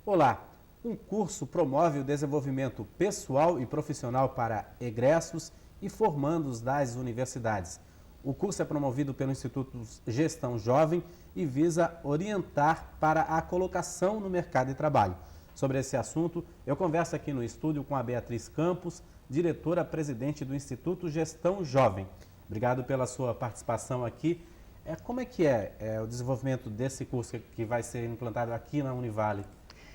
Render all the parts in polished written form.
Olá, um curso promove o desenvolvimento pessoal e profissional para egressos e formandos das universidades. O curso é promovido pelo Instituto Gestão Jovem e visa orientar para a colocação no mercado de trabalho. Sobre esse assunto, eu converso aqui no estúdio com a Beatriz Campos, diretora-presidente do Instituto Gestão Jovem. Obrigado pela sua participação aqui. Como é que é o desenvolvimento desse curso que vai ser implantado aqui na Univale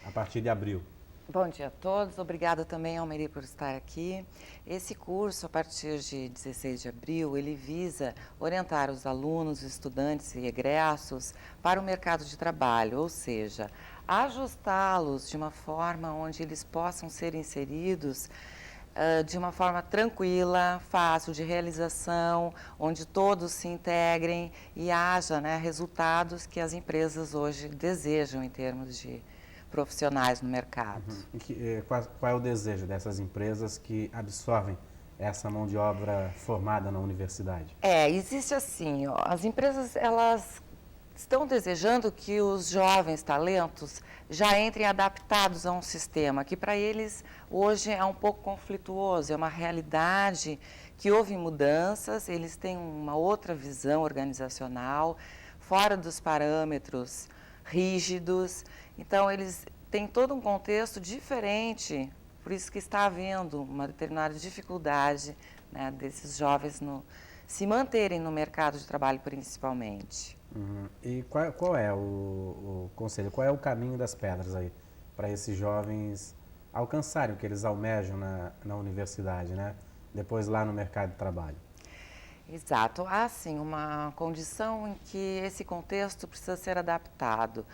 a partir de abril? Bom dia a todos, obrigada também ao Almeri por estar aqui. Esse curso, a partir de 16 de abril, ele visa orientar os alunos, estudantes e egressos para o mercado de trabalho, ou seja, ajustá-los de uma forma onde eles possam ser inseridos de uma forma tranquila, fácil de realização, onde todos se integrem e haja resultados que as empresas hoje desejam em termos de profissionais no mercado. Qual é o desejo dessas empresas que absorvem essa mão de obra formada na universidade? Existe assim, as empresas elas estão desejando que os jovens talentos já entrem adaptados a um sistema que para eles hoje é um pouco conflituoso, é uma realidade que houve mudanças, eles têm uma outra visão organizacional, fora dos parâmetros rígidos, então eles têm todo um contexto diferente, por isso que está havendo uma determinada dificuldade desses jovens se manterem no mercado de trabalho principalmente. E qual é o conselho, qual é o caminho das pedras aí para esses jovens alcançarem o que eles almejam na universidade, depois lá no mercado de trabalho? Exato. Há, sim, uma condição em que esse contexto precisa ser adaptado.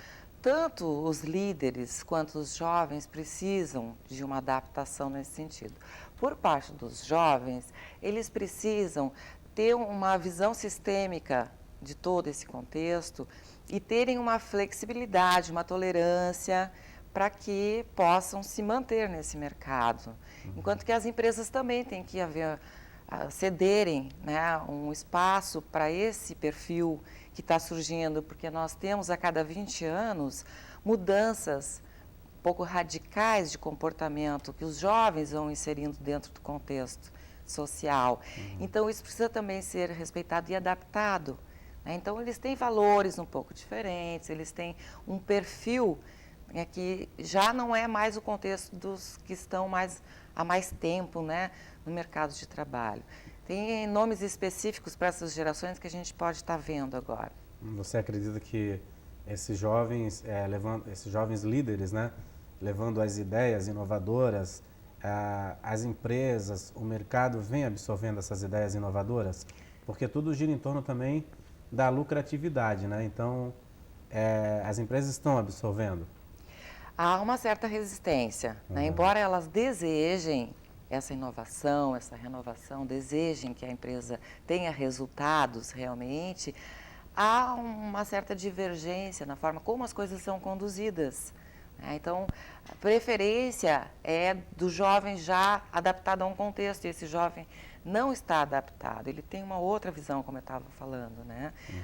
Tanto os líderes quanto os jovens precisam de uma adaptação nesse sentido. Por parte dos jovens, eles precisam ter uma visão sistêmica de todo esse contexto e terem uma flexibilidade, uma tolerância para que possam se manter nesse mercado. Enquanto que as empresas também têm que cederem um espaço para esse perfil que está surgindo, porque nós temos a cada 20 anos mudanças um pouco radicais de comportamento que os jovens vão inserindo dentro do contexto social. Então isso precisa também ser respeitado e adaptado. Então eles têm valores um pouco diferentes, eles têm um perfil que já não é mais o contexto dos que estão há mais tempo no mercado de trabalho. Tem nomes específicos para essas gerações que a gente pode estar vendo agora. Você acredita que esses jovens líderes, levando as ideias inovadoras, as empresas, o mercado vem absorvendo essas ideias inovadoras? Porque tudo gira em torno também da lucratividade, Então, as empresas estão absorvendo? Há uma certa resistência, embora elas desejem essa inovação, essa renovação, desejem que a empresa tenha resultados realmente, há uma certa divergência na forma como as coisas são conduzidas. Então, a preferência é do jovem já adaptado a um contexto, e esse jovem não está adaptado, ele tem uma outra visão, como eu estava falando,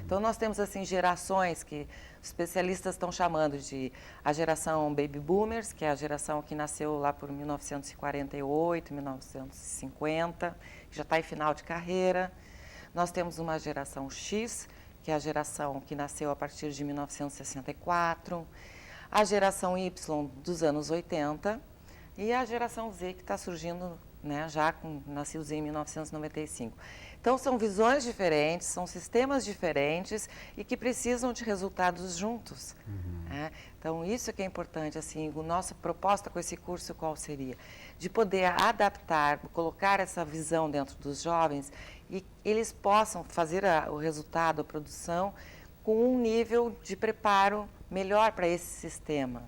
Então, nós temos, assim, gerações que os especialistas estão chamando de a geração Baby Boomers, que é a geração que nasceu lá por 1948, 1950, que já está em final de carreira. Nós temos uma geração X, que é a geração que nasceu a partir de 1964, a geração Y dos anos 80 e a geração Z que está surgindo já com nascidos em 1995. Então, são visões diferentes, são sistemas diferentes e que precisam de resultados juntos. Então, isso é que é importante. Assim, a nossa proposta com esse curso qual seria? De poder adaptar, colocar essa visão dentro dos jovens e eles possam fazer o resultado, a produção, com um nível de preparo melhor para esse sistema.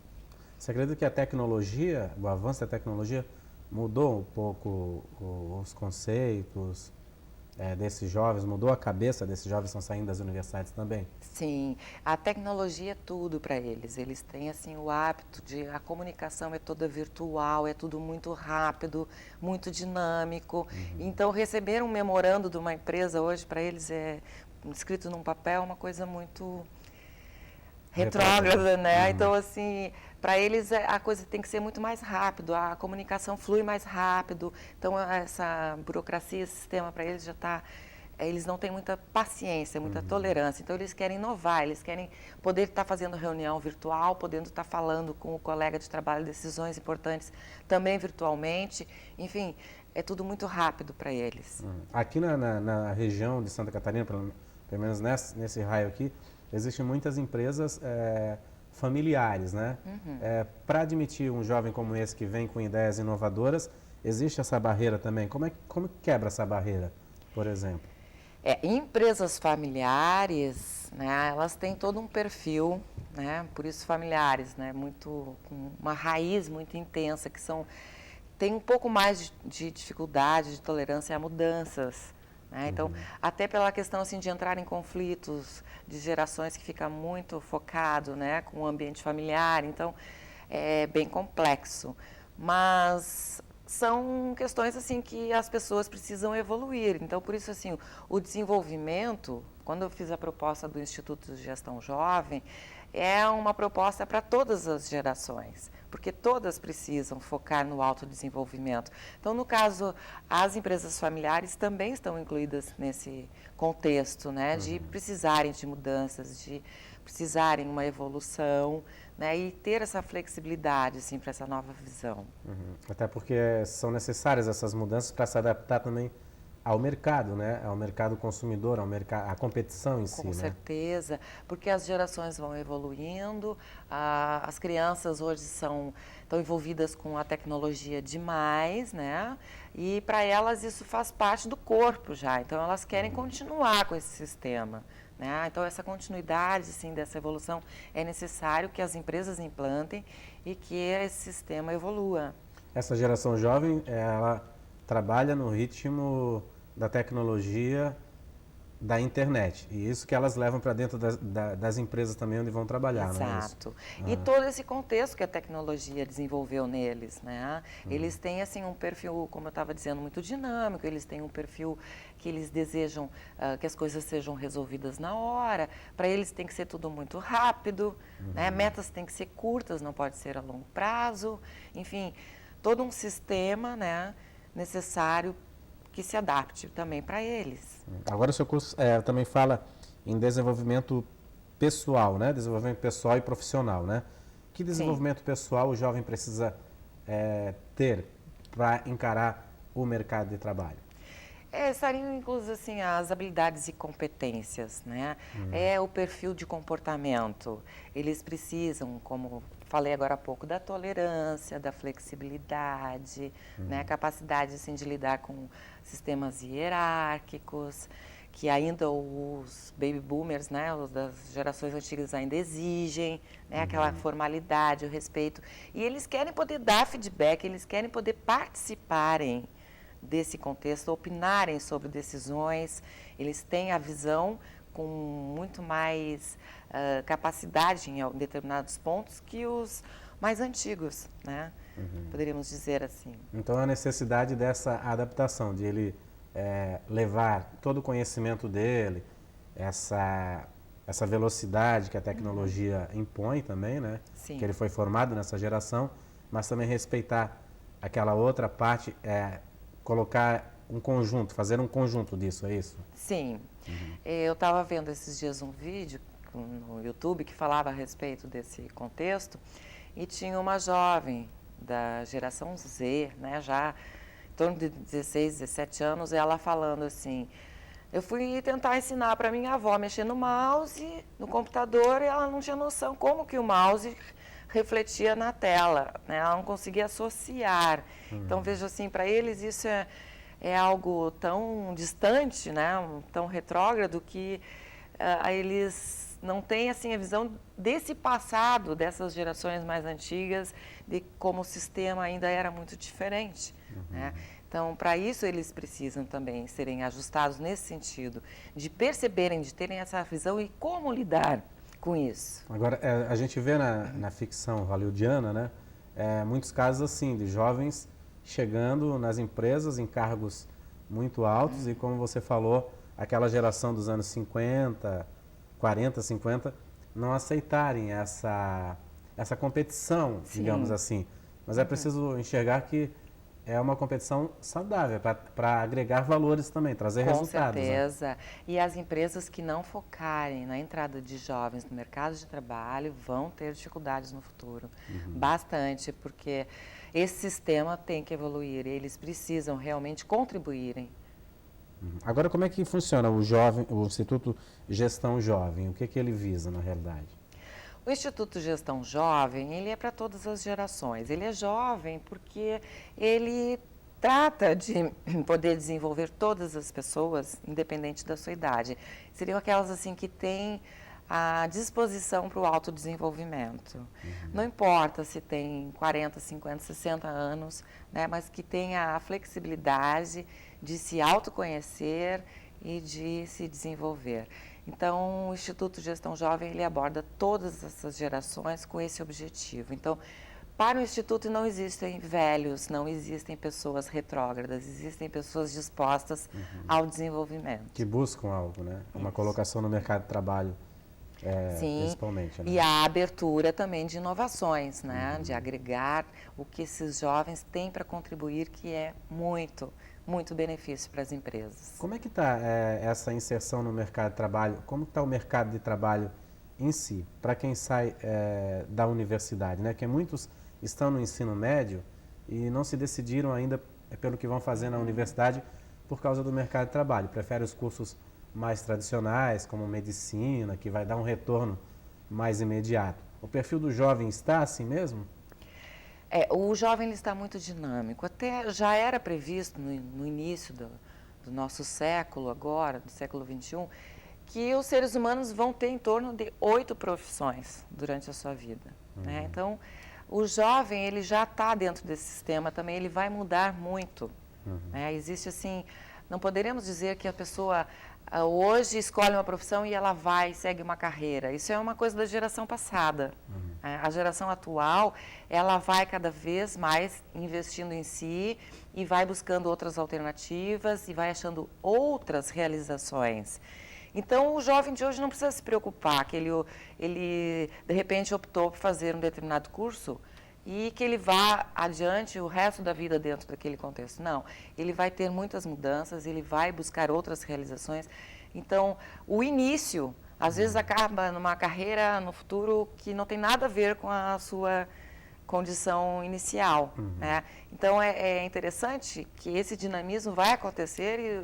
Você acredita que a tecnologia, o avanço da tecnologia, mudou um pouco os conceitos desses jovens, mudou a cabeça desses jovens que estão saindo das universidades também? Sim, a tecnologia é tudo para eles. Eles têm assim o hábito de a comunicação é toda virtual, é tudo muito rápido, muito dinâmico. Então, receber um memorando de uma empresa hoje para eles é escrito num papel uma coisa muito retrógrada, Então, assim, para eles a coisa tem que ser muito mais rápido, a comunicação flui mais rápido, então essa burocracia, esse sistema para eles já está, eles não têm muita paciência, muita tolerância, então eles querem inovar, eles querem poder estar fazendo reunião virtual, podendo estar falando com o colega de trabalho decisões importantes também virtualmente, enfim, é tudo muito rápido para eles. Aqui na região de Santa Catarina, pelo menos nesse raio aqui, existem muitas empresas familiares, né? Para admitir um jovem como esse que vem com ideias inovadoras, existe essa barreira também? Como quebra essa barreira, por exemplo? Empresas familiares, né, elas têm todo um perfil, né, por isso familiares, né, com uma raiz muito intensa, tem um pouco mais de dificuldade, de tolerância a mudanças. Né? Então, até pela questão assim, de entrar em conflitos de gerações que fica muito focado, né, com o ambiente familiar, então é bem complexo. Mas são questões assim que as pessoas precisam evoluir. Então, por isso assim, o desenvolvimento, quando eu fiz a proposta do Instituto de Gestão Jovem, é uma proposta para todas as gerações, porque todas precisam focar no autodesenvolvimento. Então, no caso, as empresas familiares também estão incluídas nesse contexto, né, de precisarem de mudanças, de precisarem uma evolução, né, e ter essa flexibilidade assim, para essa nova visão. Até porque são necessárias essas mudanças para se adaptar também ao mercado, né? Ao mercado consumidor, à competição em si, Com né? certeza, porque as gerações vão evoluindo, as crianças hoje estão envolvidas com a tecnologia demais, né? E para elas isso faz parte do corpo já, então elas querem continuar com esse sistema. Né? Então, essa continuidade assim, dessa evolução é necessário que as empresas implantem e que esse sistema evolua. Essa geração jovem, ela trabalha no ritmo da tecnologia da internet. E isso que elas levam para dentro das empresas também onde vão trabalhar, não é isso? Exato. E todo esse contexto que a tecnologia desenvolveu neles, né? Eles têm assim um perfil, como eu estava dizendo, muito dinâmico, eles têm um perfil que eles desejam que as coisas sejam resolvidas na hora, para eles tem que ser tudo muito rápido, né? Metas têm que ser curtas, não pode ser a longo prazo, enfim, todo um sistema, né, necessário que se adapte também para eles. Agora o seu curso também fala em desenvolvimento pessoal, né? Desenvolvimento pessoal e profissional, né? Que desenvolvimento pessoal o jovem precisa ter para encarar o mercado de trabalho? Estariam inclusas assim, as habilidades e competências, né? É o perfil de comportamento. Eles precisam, como falei agora há pouco, da tolerância, da flexibilidade, né? Capacidade assim, de lidar com sistemas hierárquicos, que ainda os baby boomers, né, os das gerações antigas ainda exigem, né, aquela formalidade, o respeito. E eles querem poder dar feedback, eles querem poder participarem desse contexto, opinarem sobre decisões, eles têm a visão com muito mais capacidade em determinados pontos que os mais antigos, né? Poderíamos dizer assim. Então, a necessidade dessa adaptação, de ele levar todo o conhecimento dele, essa velocidade que a tecnologia impõe também, né? Sim. Que ele foi formado nessa geração, mas também respeitar aquela outra parte, colocar um conjunto, fazer um conjunto disso, é isso? Sim. Eu estava vendo esses dias um vídeo no YouTube que falava a respeito desse contexto e tinha uma jovem da geração Z, né, já em torno de 16, 17 anos, ela falando assim, eu fui tentar ensinar para minha avó mexer no mouse, no computador, e ela não tinha noção como que o mouse refletia na tela, né? Ela não conseguia associar. Então, vejo assim, para eles isso é algo tão distante, né? Tão retrógrado, que eles não têm assim, a visão desse passado, dessas gerações mais antigas, de como o sistema ainda era muito diferente. Né? Então, para isso, eles precisam também serem ajustados nesse sentido, de perceberem, de terem essa visão e como lidar com isso. Agora, a gente vê na ficção hollywoodiana, né, muitos casos assim, de jovens chegando nas empresas em cargos muito altos e, como você falou, aquela geração dos anos 50, 40, 50, não aceitarem essa competição, Sim. digamos assim. Mas é preciso enxergar que é uma competição saudável, para agregar valores também, trazer resultados. Com certeza. E as empresas que não focarem na entrada de jovens no mercado de trabalho vão ter dificuldades no futuro. Bastante, porque esse sistema tem que evoluir, eles precisam realmente contribuírem. Agora, como é que funciona o Instituto Gestão Jovem? O que ele visa, na realidade? O Instituto Gestão Jovem, ele é para todas as gerações. Ele é jovem porque ele trata de poder desenvolver todas as pessoas, independente da sua idade. Seriam aquelas assim que têm a disposição para o autodesenvolvimento. Não importa se tem 40, 50, 60 anos, né, mas que tenha a flexibilidade de se autoconhecer e de se desenvolver. Então, o Instituto Gestão Jovem, ele aborda todas essas gerações com esse objetivo. Então, para o Instituto não existem velhos, não existem pessoas retrógradas, existem pessoas dispostas ao desenvolvimento. Que buscam algo, né? Uma colocação no mercado de trabalho, Sim, principalmente. Né? e a abertura também de inovações, né? De agregar o que esses jovens têm para contribuir, que é muito benefício para as empresas. Como é que está essa inserção no mercado de trabalho? Como está o mercado de trabalho em si, para quem sai da universidade, né? Que muitos estão no ensino médio e não se decidiram ainda pelo que vão fazer na universidade por causa do mercado de trabalho. Preferem os cursos mais tradicionais, como medicina, que vai dar um retorno mais imediato. O perfil do jovem está assim mesmo? O jovem ele está muito dinâmico. Até já era previsto no início do nosso século agora, do século XXI, que os seres humanos vão ter em torno de 8 profissões durante a sua vida. Né? Então, o jovem ele já está dentro desse sistema também, ele vai mudar muito. Né? Existe assim, não poderemos dizer que a pessoa hoje escolhe uma profissão e ela vai, segue uma carreira. Isso é uma coisa da geração passada. A geração atual, ela vai cada vez mais investindo em si e vai buscando outras alternativas e vai achando outras realizações. Então, o jovem de hoje não precisa se preocupar que ele de repente optou por fazer um determinado curso e que ele vá adiante o resto da vida dentro daquele contexto. Não, ele vai ter muitas mudanças, ele vai buscar outras realizações. Então, o início, às vezes, acaba numa carreira no futuro que não tem nada a ver com a sua condição inicial. Né? Então, é interessante que esse dinamismo vai acontecer e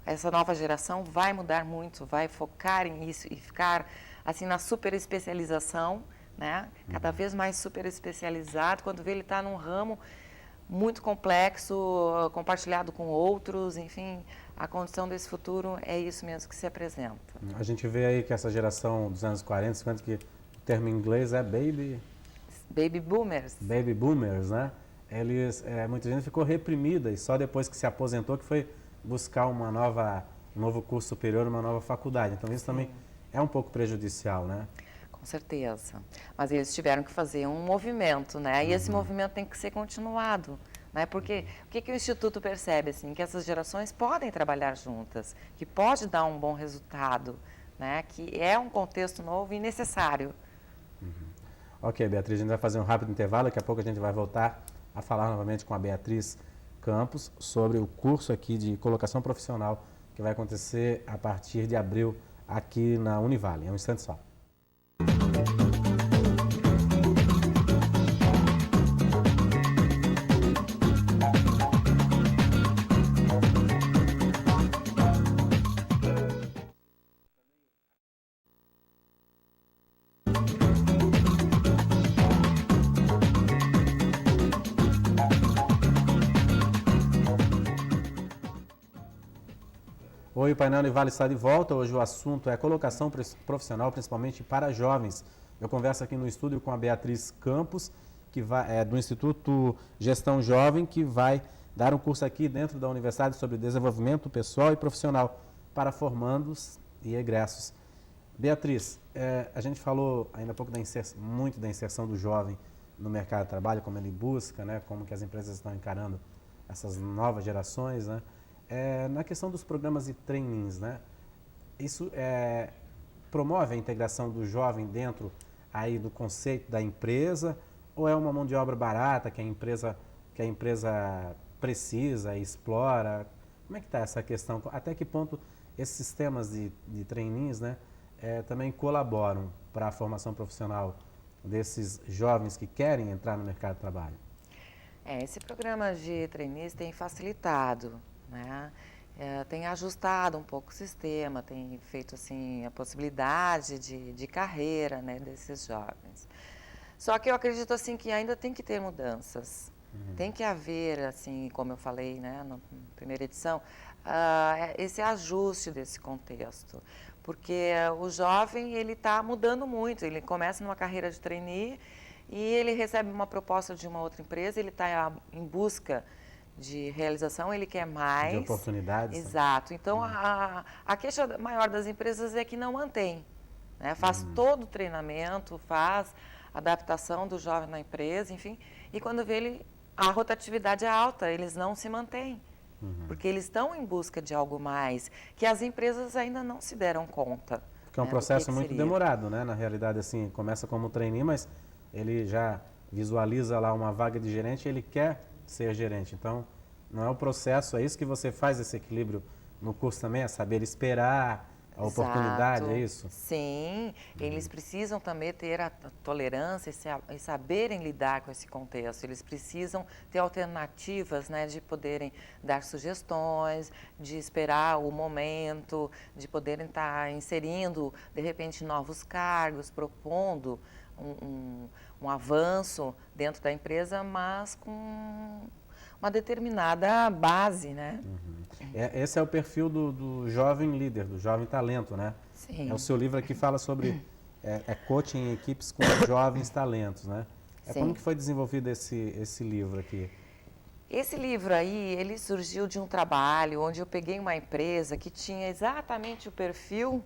essa nova geração vai mudar muito, vai focar nisso e ficar assim na super especialização, né? Cada vez mais super especializado, quando vê ele está num ramo muito complexo, compartilhado com outros, enfim, a condição desse futuro é isso mesmo que se apresenta. A gente vê aí que essa geração dos anos 40, 50, que o termo em inglês é Baby boomers. Baby boomers, né? Muita gente ficou reprimida e só depois que se aposentou que foi buscar um novo curso superior, uma nova faculdade. Então isso também é um pouco prejudicial, né? Com certeza. Mas eles tiveram que fazer um movimento, né? E esse movimento tem que ser continuado. Né? Porque o que o Instituto percebe? Assim, que essas gerações podem trabalhar juntas, que pode dar um bom resultado, né? Que é um contexto novo e necessário. Ok, Beatriz, a gente vai fazer um rápido intervalo, daqui a pouco a gente vai voltar a falar novamente com a Beatriz Campos sobre o curso aqui de colocação profissional que vai acontecer a partir de abril aqui na Univale. É um instante só. Oi, o painel Univale está de volta. Hoje o assunto é colocação profissional, principalmente para jovens. Eu converso aqui no estúdio com a Beatriz Campos, que é do Instituto Gestão Jovem, que vai dar um curso aqui dentro da universidade sobre desenvolvimento pessoal e profissional para formandos e egressos. Beatriz, a gente falou ainda há pouco muito da inserção do jovem no mercado de trabalho, como ele busca, né, como que as empresas estão encarando essas novas gerações, né? Na questão dos programas e trainings, né? Isso promove a integração do jovem dentro aí do conceito da empresa, ou é uma mão de obra barata que a empresa precisa e explora? Como é que está essa questão? Até que ponto esses sistemas de trainees, né, também colaboram para a formação profissional desses jovens que querem entrar no mercado de trabalho? Esse programa de trainees tem facilitado, né? Tem ajustado um pouco o sistema, tem feito assim a possibilidade de carreira, né, desses jovens. Só que eu acredito assim que ainda tem que ter mudanças. Tem que haver, assim, como eu falei, né, na primeira edição, esse ajuste desse contexto. Porque o jovem, ele está mudando muito, ele começa numa carreira de trainee e ele recebe uma proposta de uma outra empresa, ele está em busca de realização, ele quer mais. De oportunidades. Exato. Então, a queixa maior das empresas é que não mantém, né? Faz todo o treinamento, faz adaptação do jovem na empresa, enfim, e quando vê ele, a rotatividade é alta, eles não se mantêm, porque eles estão em busca de algo mais, que as empresas ainda não se deram conta. Porque é um processo muito demorado, né? Na realidade, assim, começa como trainee, mas ele já visualiza lá uma vaga de gerente e ele quer ser gerente. Então, não é o processo, é isso que você faz, esse equilíbrio no curso também, é saber esperar a oportunidade, é isso? Sim, eles precisam também ter a tolerância e saberem lidar com esse contexto. Eles precisam ter alternativas, né, de poderem dar sugestões, de esperar o momento, de poderem estar inserindo, de repente, novos cargos, propondo um avanço dentro da empresa, mas com uma determinada base, né? Esse é o perfil do jovem líder, do jovem talento, né? Sim. O seu livro aqui fala sobre coaching em equipes com jovens talentos, né? Sim. Como que foi desenvolvido esse livro aqui? Esse livro aí, ele surgiu de um trabalho onde eu peguei uma empresa que tinha exatamente o perfil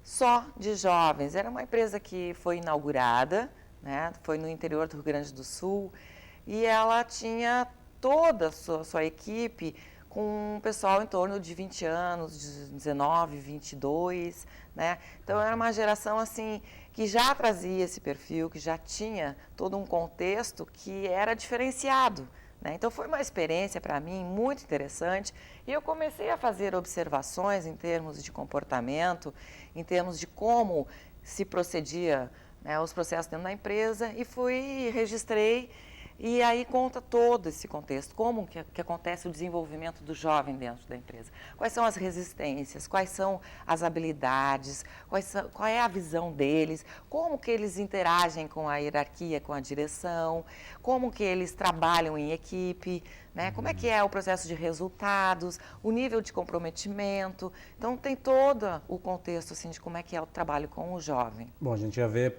só de jovens. Era uma empresa que foi inaugurada, né? Foi no interior do Rio Grande do Sul, e ela tinha toda a sua equipe com um pessoal em torno de 20 anos, de 19, 22, né? Então era uma geração assim que já trazia esse perfil, que já tinha todo um contexto que era diferenciado, né? Então foi uma experiência para mim muito interessante e eu comecei a fazer observações em termos de comportamento, em termos de como se procedia, né, os processos dentro da empresa e registrei. E aí conta todo esse contexto, como que acontece o desenvolvimento do jovem dentro da empresa. Quais são as resistências, quais são as habilidades, qual é a visão deles, como que eles interagem com a hierarquia, com a direção, como que eles trabalham em equipe, né? Como é que é o processo de resultados, o nível de comprometimento. Então tem todo o contexto assim, de como é que é o trabalho com o jovem. Bom, a gente já vê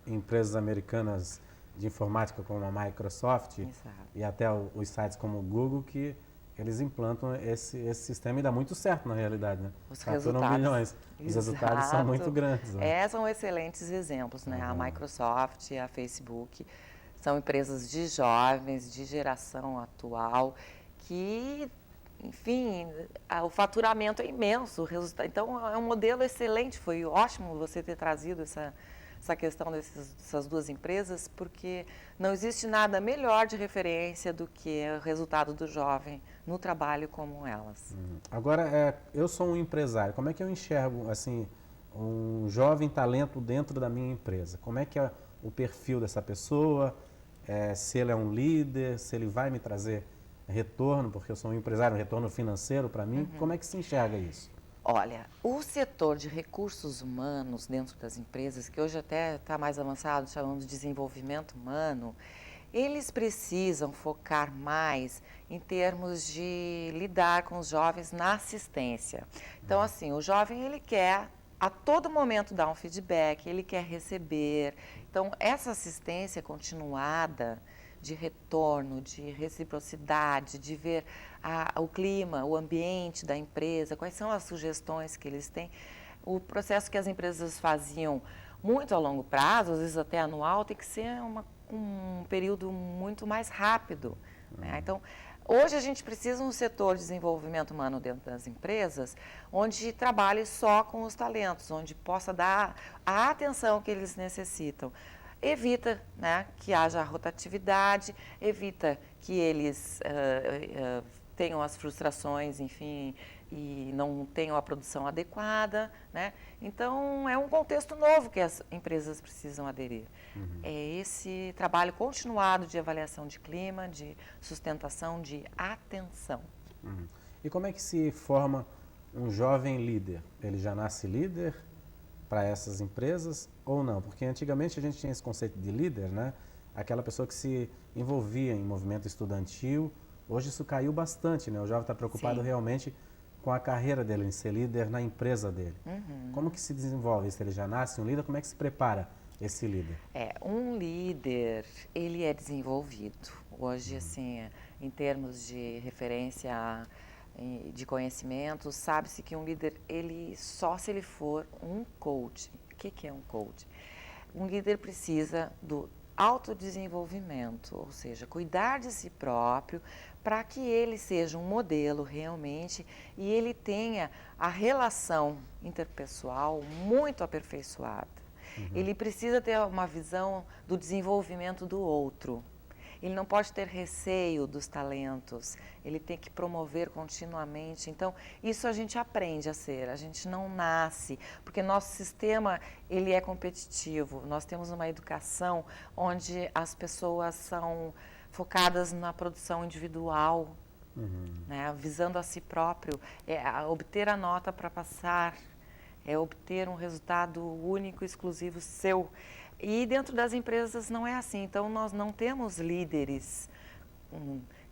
empresas americanas de informática como a Microsoft. Exato. E até os sites como o Google que eles implantam esse sistema e dá muito certo na realidade, né? Os Faturam resultados. milhões. Os resultados são muito grandes. Né? São excelentes exemplos, né? A Microsoft, a Facebook, são empresas de jovens, de geração atual, que, enfim, o faturamento é imenso. Então, é um modelo excelente. Foi ótimo você ter trazido essa questão dessas duas empresas, porque não existe nada melhor de referência do que o resultado do jovem no trabalho como elas. Agora, eu sou um empresário, como é que eu enxergo assim, um jovem talento dentro da minha empresa? Como é que é o perfil dessa pessoa? Se ele é um líder, se ele vai me trazer retorno, porque eu sou um empresário, um retorno financeiro para mim, como é que se enxerga isso? Olha, o setor de recursos humanos dentro das empresas, que hoje até está mais avançado, chamamos de desenvolvimento humano, eles precisam focar mais em termos de lidar com os jovens na assistência. Então, assim, o jovem, ele quer a todo momento dar um feedback, ele quer receber. Então, essa assistência continuada de retorno, de reciprocidade, de ver o clima, o ambiente da empresa, quais são as sugestões que eles têm. O processo que as empresas faziam muito a longo prazo, às vezes até anual, tem que ser um período muito mais rápido. Né? Então, Hoje a gente precisa de um setor de desenvolvimento humano dentro das empresas, onde trabalhe só com os talentos, onde possa dar a atenção que eles necessitam. Evita, né, que haja rotatividade, evita que eles tenham as frustrações, enfim, e não tenham a produção adequada, né? Então, é um contexto novo que as empresas precisam aderir. É esse trabalho continuado de avaliação de clima, de sustentação, de atenção. E como é que se forma um jovem líder? Ele já nasce líder para essas empresas ou não? Porque antigamente a gente tinha esse conceito de líder, né? Aquela pessoa que se envolvia em movimento estudantil. Hoje isso caiu bastante, né? O jovem está preocupado Sim. realmente com a carreira dele, em ser líder na empresa dele. Como que se desenvolve isso? Ele já nasce um líder? Como é que se prepara esse líder? Um líder, ele é desenvolvido. Hoje, assim, em termos de referência de conhecimento, sabe-se que um líder, ele só se ele for um coach. O que é um coach? Um líder precisa do autodesenvolvimento, ou seja, cuidar de si próprio para que ele seja um modelo realmente e ele tenha a relação interpessoal muito aperfeiçoada. Ele precisa ter uma visão do desenvolvimento do outro. Ele não pode ter receio dos talentos, ele tem que promover continuamente. Então, isso a gente aprende a ser, a gente não nasce, porque nosso sistema ele é competitivo. Nós temos uma educação onde as pessoas são focadas na produção individual, né, visando a si próprio, obter a nota para passar, é obter um resultado único, exclusivo seu. E dentro das empresas não é assim. Então, nós não temos líderes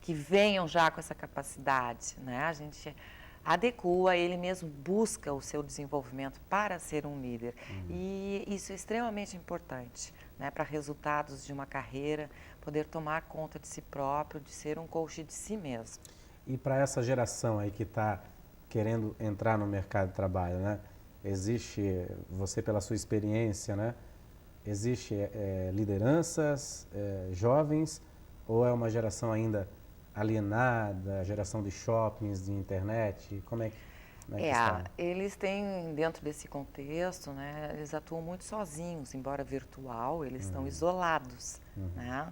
que venham já com essa capacidade, né? A gente adequa, ele mesmo busca o seu desenvolvimento para ser um líder. E isso é extremamente importante, né? Para resultados de uma carreira, poder tomar conta de si próprio, de ser um coach de si mesmo. E para essa geração aí que está querendo entrar no mercado de trabalho, né? Existe, você pela sua experiência, né? Existe lideranças jovens ou é uma geração ainda alienada, geração de shoppings, de internet? Como é que está? Eles têm, dentro desse contexto, né, eles atuam muito sozinhos, embora virtual, eles estão isolados, né?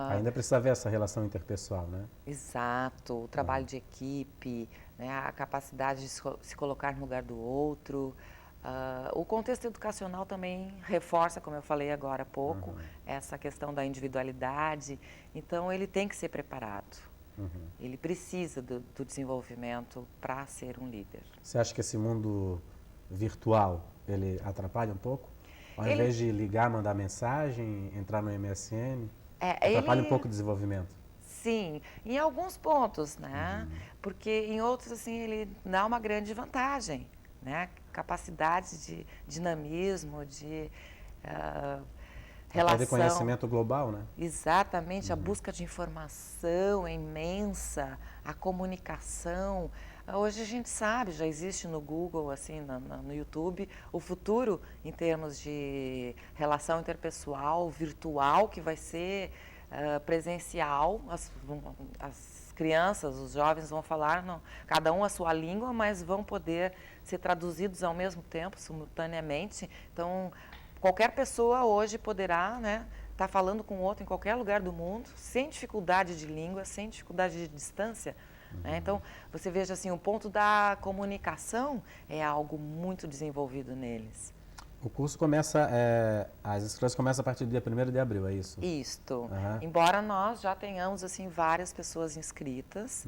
Ainda precisa haver essa relação interpessoal, né? Exato, o trabalho de equipe, né, a capacidade de se colocar no lugar do outro. O contexto educacional também reforça, como eu falei agora há pouco, essa questão da individualidade. Então, ele tem que ser preparado. Ele precisa do desenvolvimento para ser um líder. Você acha que esse mundo virtual, ele atrapalha um pouco? Ao invés de ligar, mandar mensagem, entrar no MSN, atrapalha um pouco o desenvolvimento? Sim, em alguns pontos, né? Porque em outros, assim, ele dá uma grande vantagem, né? Capacidade de dinamismo, de relação. De conhecimento global, né? Exatamente, a busca de informação é imensa, a comunicação. Hoje a gente sabe, já existe no Google, assim, no YouTube, o futuro em termos de relação interpessoal, virtual, que vai ser presencial. As crianças, os jovens vão falar, não, cada um a sua língua, mas vão poder ser traduzidos ao mesmo tempo, simultaneamente. Então, qualquer pessoa hoje poderá, né, estar falando com o outro em qualquer lugar do mundo, sem dificuldade de língua, sem dificuldade de distância. Né? Então, você veja assim, o ponto da comunicação é algo muito desenvolvido neles. O curso começa, as inscrições começam a partir do dia 1º de abril, é isso? Isto. Embora nós já tenhamos assim várias pessoas inscritas,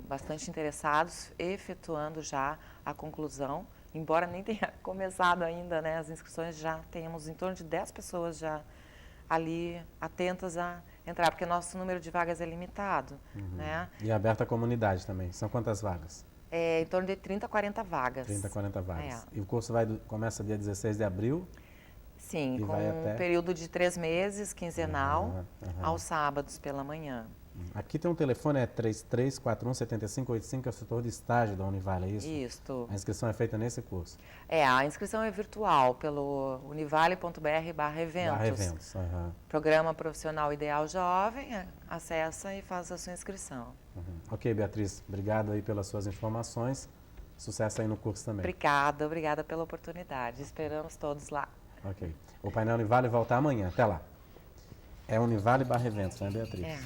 bastante interessados, efetuando já a conclusão. Embora nem tenha começado ainda, né, as inscrições, já temos em torno de 10 pessoas já ali atentas a entrar, porque nosso número de vagas é limitado. Né? E aberto à comunidade também. São quantas vagas? Em torno de 30 a 40 vagas. 30 a 40 vagas. E o curso começa dia 16 de abril? Sim, com um período de 3 meses, quinzenal, aos sábados pela manhã. Aqui tem um telefone, é 3341-7585, é o setor de estágio da Univale, é isso? Isto. A inscrição é feita nesse curso. A inscrição é virtual pelo univale.br/eventos. Eventos, Programa Profissional Ideal Jovem, acessa e faz a sua inscrição. Ok, Beatriz, obrigado aí pelas suas informações. Sucesso aí no curso também. Obrigada pela oportunidade. Esperamos todos lá. Ok. O painel Univale volta amanhã. Até lá. É Univale/Eventos, né, Beatriz? É.